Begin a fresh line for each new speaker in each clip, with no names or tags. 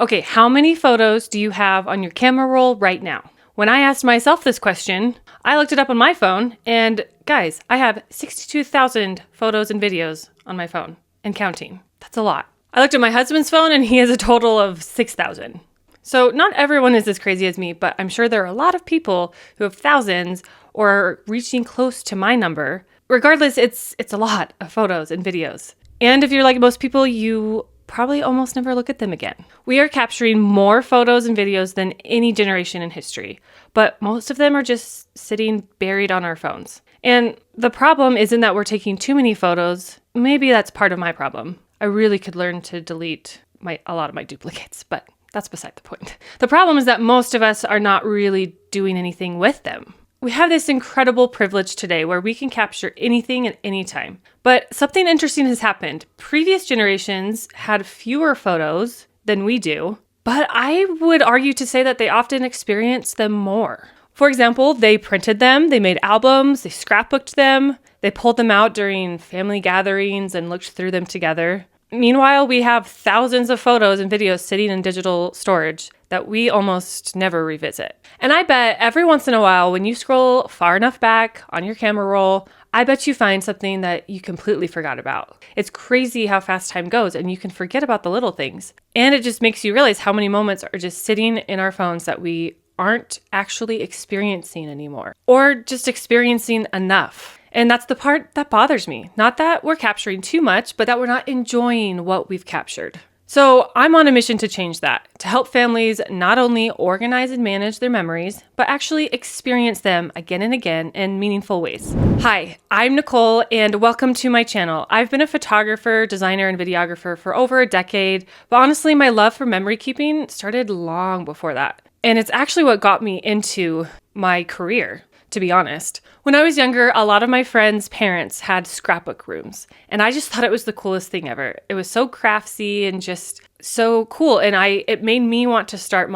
Okay, how many photos do you have on your camera roll right now? When I asked myself this question, I looked it up on my phone, and guys, I have 62,000 photos and videos on my phone and counting. That's a lot. I looked at my husband's phone, and he has a total of 6,000. So not everyone is as crazy as me, but I'm sure there are a lot of people who have thousands or are reaching close to my number. Regardless, it's a lot of photos and videos. And if you're like most people, you probably almost never look at them again. We are capturing more photos and videos than any generation in history, but most of them are just sitting buried on our phones. And the problem isn't that we're taking too many photos. Maybe that's part of my problem. I really could learn to delete a lot of my duplicates, but that's beside the point. The problem is that most of us are not really doing anything with them. We have this incredible privilege today where we can capture anything at any time. But something interesting has happened. Previous generations had fewer photos than we do, but I would argue to say that they often experienced them more. For example, they printed them, they made albums, they scrapbooked them, they pulled them out during family gatherings and looked through them together. Meanwhile, we have thousands of photos and videos sitting in digital storage that we almost never revisit. And I bet every once in a while, when you scroll far enough back on your camera roll, I bet you find something that you completely forgot about. It's crazy how fast time goes, and you can forget about the little things. And it just makes you realize how many moments are just sitting in our phones that we aren't actually experiencing anymore, or just experiencing enough. And that's the part that bothers me. Not that we're capturing too much, but that we're not enjoying what we've captured. So I'm on a mission to change that, to help families not only organize and manage their memories, but actually experience them again and again in meaningful ways. Hi, I'm Nicole, and welcome to my channel. I've been a photographer, designer, and videographer for over a decade, but honestly, my love for memory keeping started long before that. And it's actually what got me into my career, to be honest. When I was younger, a lot of my friends' parents had scrapbook rooms, and I just thought it was the coolest thing ever. It was so craftsy and just so cool, and it made me want to start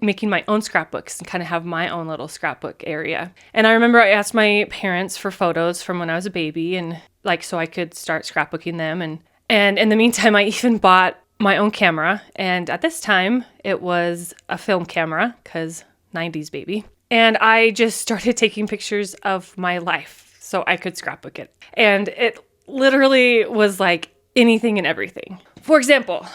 making my own scrapbooks and kind of have my own little scrapbook area. And I remember I asked my parents for photos from when I was a baby, and so I could start scrapbooking them. And in the meantime, I even bought my own camera, and at this time, it was a film camera, because 90s baby. And I just started taking pictures of my life so I could scrapbook it. And it literally was like anything and everything. For example,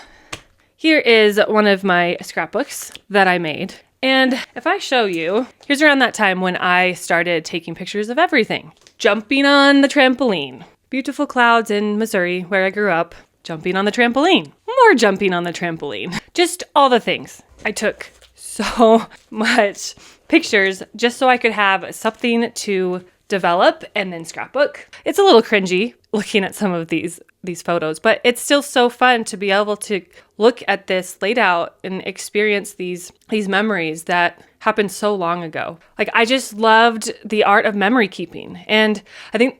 here is one of my scrapbooks that I made. And if I show you, here's around that time when I started taking pictures of everything. Jumping on the trampoline. Beautiful clouds in Missouri, where I grew up. Jumping on the trampoline. More jumping on the trampoline. Just all the things. I took so much pictures just so I could have something to develop and then scrapbook. It's a little cringy looking at some of these photos, but it's still so fun to be able to look at this laid out and experience these memories that happened so long ago. I just loved the art of memory keeping. And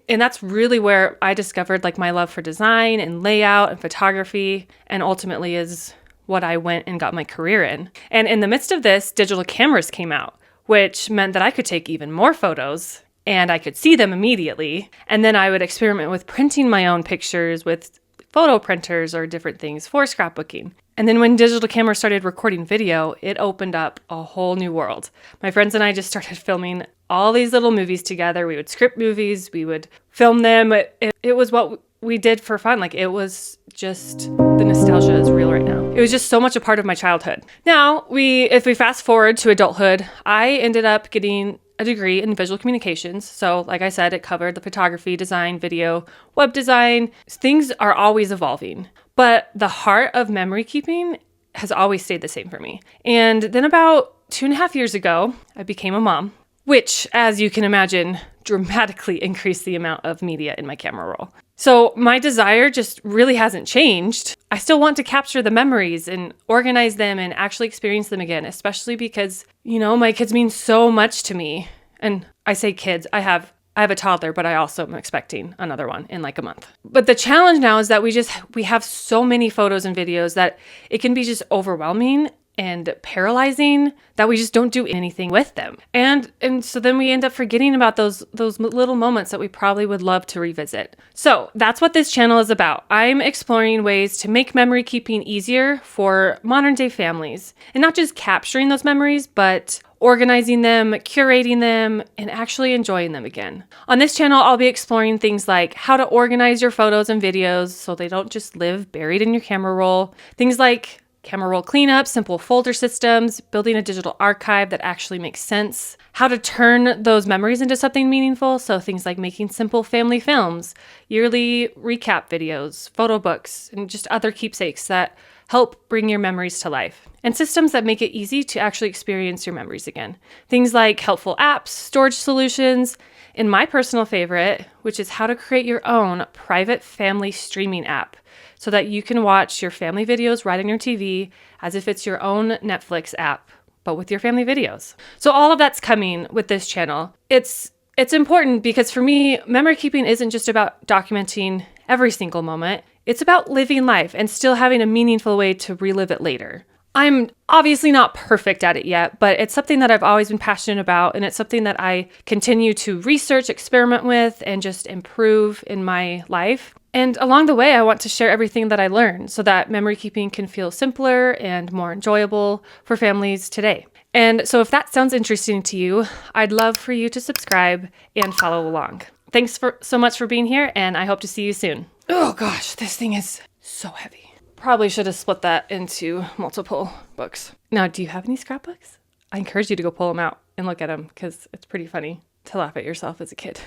that's really where I discovered my love for design and layout and photography, and ultimately is what I went and got my career in. And in the midst of this, digital cameras came out, which meant that I could take even more photos and I could see them immediately. And then I would experiment with printing my own pictures with photo printers or different things for scrapbooking. And then when digital cameras started recording video, it opened up a whole new world. My friends and I just started filming all these little movies together. We would script movies, we would film them. It was what we did for fun. It was just, the nostalgia is real right now. It was just so much a part of my childhood. Now, if we fast forward to adulthood, I ended up getting a degree in visual communications. So like I said, it covered the photography, design, video, web design. Things are always evolving, but the heart of memory keeping has always stayed the same for me. And then about 2.5 years ago, I became a mom, which, as you can imagine, dramatically increased the amount of media in my camera roll. So my desire just really hasn't changed. I still want to capture the memories and organize them and actually experience them again, especially because, my kids mean so much to me. And I say kids, I have a toddler, but I also am expecting another one in a month. But the challenge now is that we have so many photos and videos that it can be just overwhelming and paralyzing that we just don't do anything with them. And so then we end up forgetting about those little moments that we probably would love to revisit. So that's what this channel is about. I'm exploring ways to make memory keeping easier for modern day families, and not just capturing those memories, but organizing them, curating them, and actually enjoying them again. On this channel, I'll be exploring things like how to organize your photos and videos so they don't just live buried in your camera roll. Things like camera roll cleanup, simple folder systems, building a digital archive that actually makes sense, how to turn those memories into something meaningful. So things like making simple family films, yearly recap videos, photo books, and just other keepsakes that help bring your memories to life, and systems that make it easy to actually experience your memories again. Things like helpful apps, storage solutions, and my personal favorite, which is how to create your own private family streaming app so that you can watch your family videos right on your TV as if it's your own Netflix app, but with your family videos. So all of that's coming with this channel. It's important because for me, memory keeping isn't just about documenting every single moment. It's about living life and still having a meaningful way to relive it later. I'm obviously not perfect at it yet, but it's something that I've always been passionate about, and it's something that I continue to research, experiment with, and just improve in my life. And along the way, I want to share everything that I learned so that memory keeping can feel simpler and more enjoyable for families today. And so if that sounds interesting to you, I'd love for you to subscribe and follow along. Thanks so much for being here, and I hope to see you soon. Oh gosh, this thing is so heavy. Probably should have split that into multiple books. Now, do you have any scrapbooks? I encourage you to go pull them out and look at them because it's pretty funny to laugh at yourself as a kid.